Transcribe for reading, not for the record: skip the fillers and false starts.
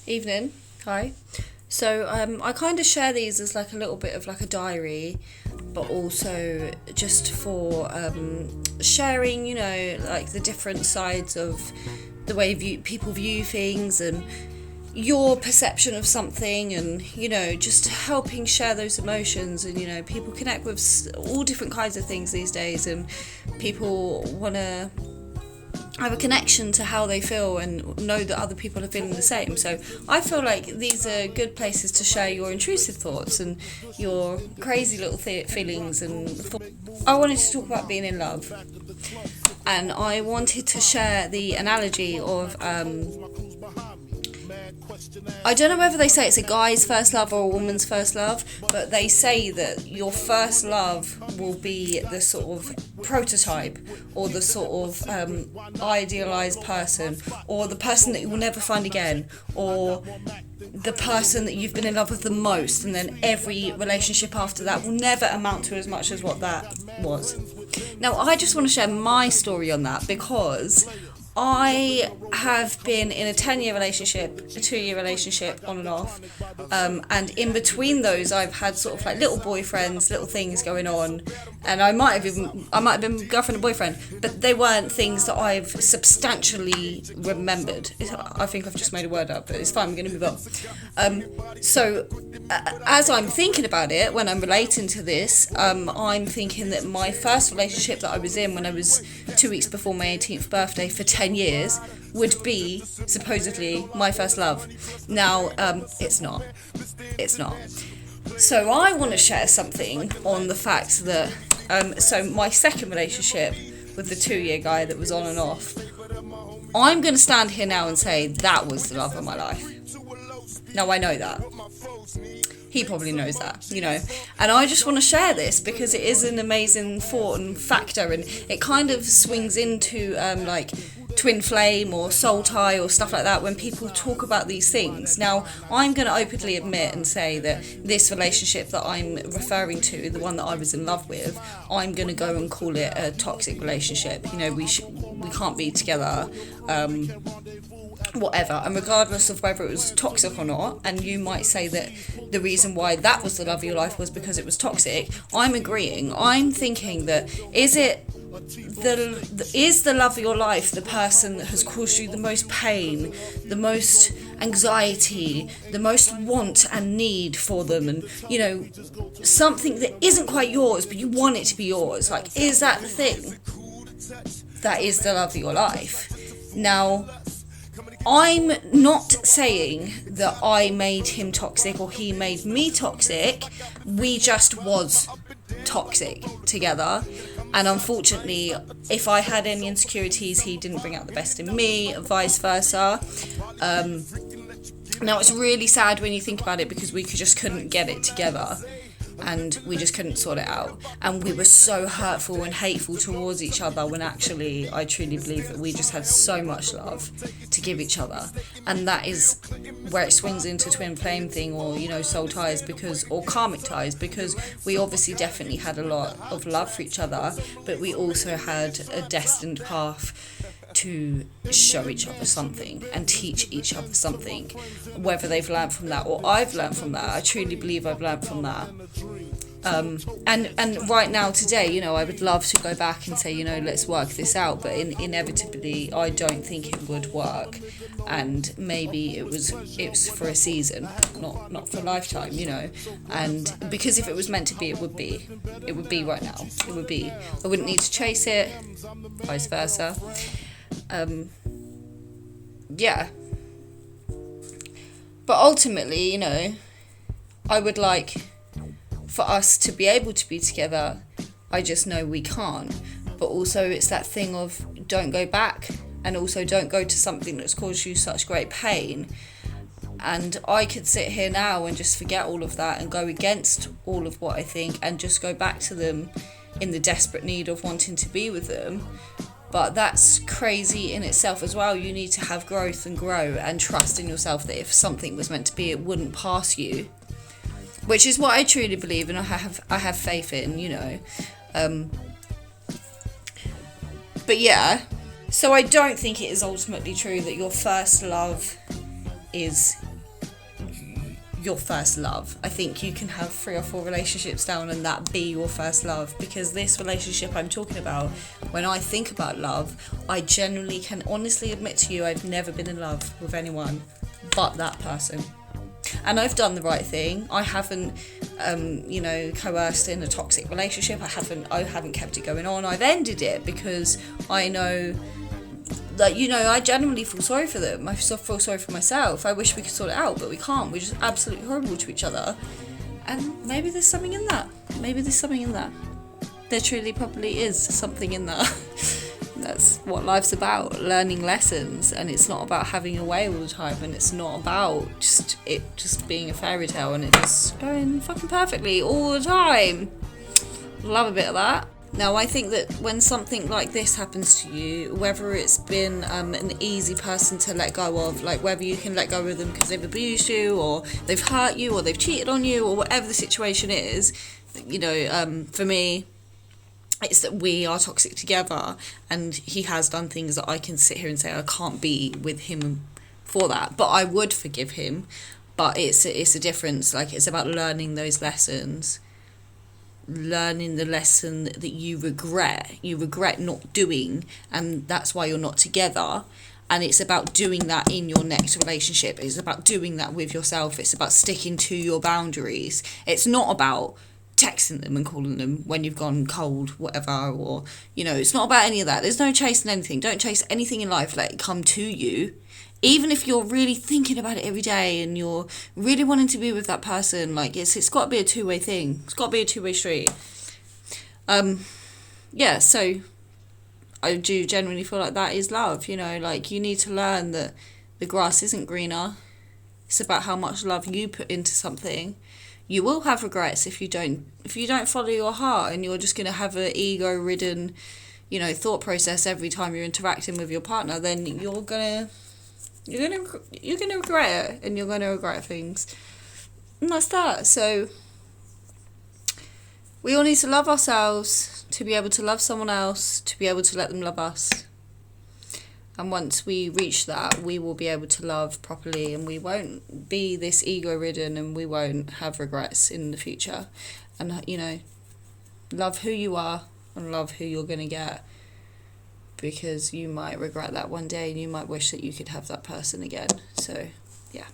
Evening. Hi. So I kind of share these as like a little bit of like a diary, but also just for sharing, like the different sides of the way people view things and your perception of something, and just helping share those emotions. And people connect with all different kinds of things these days, and people want to have a connection to how they feel and know that other people are feeling the same. So I feel like these are good places to share your intrusive thoughts and your crazy little feelings and I wanted to talk about being in love, and I wanted to share the analogy of I don't know whether they say it's a guy's first love or a woman's first love, but they say that your first love will be the sort of prototype or the sort of idealised person, or the person that you will never find again, or the person that you've been in love with the most, and then every relationship after that will never amount to as much as what that was. Now, I just want to share my story on that because I have been in a 10-year relationship, a 2-year relationship on and off, and in between those I've had sort of like little boyfriends, little things going on, and I might have been girlfriend and boyfriend, but they weren't things that I've substantially remembered. I think I've just made a word up, but it's fine, we're going to move on. So as I'm thinking about it, when I'm relating to this, I'm thinking that my first relationship that I was in when I was 2 weeks before my 18th birthday for 10 years would be supposedly my first love. Now, it's not. It's not. So I want to share something on the fact that, so my second relationship with the 2-year guy that was on and off, I'm going to stand here now and say that was the love of my life. Now, I know that. He probably knows that, and I just want to share this because it is an amazing thought and factor, and it kind of swings into like twin flame or soul tie or stuff like that when people talk about these things. Now, I'm going to openly admit and say that this relationship that I'm referring to, the one that I was in love with, I'm going to go and call it a toxic relationship. We can't be together, whatever. And regardless of whether it was toxic or not, and you might say that the reason why that was the love of your life was because it was toxic, I'm agreeing. I'm thinking that is the love of your life the person that has caused you the most pain, the most anxiety, the most want and need for them, and something that isn't quite yours but you want it to be yours? Like, is that the thing that is the love of your life? Now, I'm not saying that I made him toxic or he made me toxic. We just was toxic together. And unfortunately, if I had any insecurities, he didn't bring out the best in me, vice versa. Now, it's really sad when you think about it because we just couldn't get it together. And we just couldn't sort it out, and we were so hurtful and hateful towards each other, when actually I truly believe that we just had so much love to give each other. And that is where it swings into twin flame thing, or soul ties, or karmic ties, because we obviously definitely had a lot of love for each other, but we also had a destined path to show each other something and teach each other something, whether they've learned from that or I've learned from that. I truly believe I've learned from that. And right now, today, I would love to go back and say, let's work this out, but inevitably I don't think it would work, and maybe it was for a season, not for a lifetime, and because if it was meant to be, it would be right now. It would be. I wouldn't need to chase it, vice versa. Yeah. But ultimately, I would like for us to be able to be together. I just know we can't. But also it's that thing of don't go back, and also don't go to something that's caused you such great pain. And I could sit here now and just forget all of that and go against all of what I think and just go back to them in the desperate need of wanting to be with them. But that's crazy in itself as well. You need to have growth and grow and trust in yourself that if something was meant to be, it wouldn't pass you, which is what I truly believe, and I have faith in, But yeah, so I don't think it is ultimately true that your first love is your first love. I think you can have 3 or 4 relationships down and that be your first love, because this relationship I'm talking about, when I think about love, I generally can honestly admit to you I've never been in love with anyone but that person. And I've done the right thing. I haven't coerced in a toxic relationship. I haven't kept it going on. I've ended it because I know that, I genuinely feel sorry for them. I feel sorry for myself. I wish we could sort it out, but we can't. We're just absolutely horrible to each other. And maybe there's something in that. There truly probably is something in that. That's what life's about, learning lessons. And it's not about having your way all the time. And it's not about just being a fairy tale and it just going fucking perfectly all the time. Love a bit of that. Now, I think that when something like this happens to you, whether it's been an easy person to let go of, like whether you can let go of them because they've abused you or they've hurt you or they've cheated on you or whatever the situation is, for me, it's that we are toxic together and he has done things that I can sit here and say I can't be with him for that. But I would forgive him. But it's a difference. Like, it's about learning those lessons. Learning the lesson that you regret not doing, and that's why you're not together. And it's about doing that in your next relationship. It's about doing that with yourself. It's about sticking to your boundaries. It's not about texting them and calling them when you've gone cold, whatever, or it's not about any of that. There's no chasing anything. Don't chase anything in life. Let it come to you. Even if you're really thinking about it every day and you're really wanting to be with that person, like it's got to be a two-way thing. It's got to be a two-way street. So I do genuinely feel like that is love. Like, you need to learn that the grass isn't greener. It's about how much love you put into something. You will have regrets if you don't follow your heart, and you're just going to have an ego-ridden, thought process every time you're interacting with your partner. Then you're gonna regret it, and you're gonna regret things, and that's that. So we all need to love ourselves to be able to love someone else, to be able to let them love us. And once we reach that, we will be able to love properly, and we won't be this ego-ridden, and we won't have regrets in the future. And love who you are and love who you're gonna get. Because you might regret that one day and you might wish that you could have that person again. So, yeah.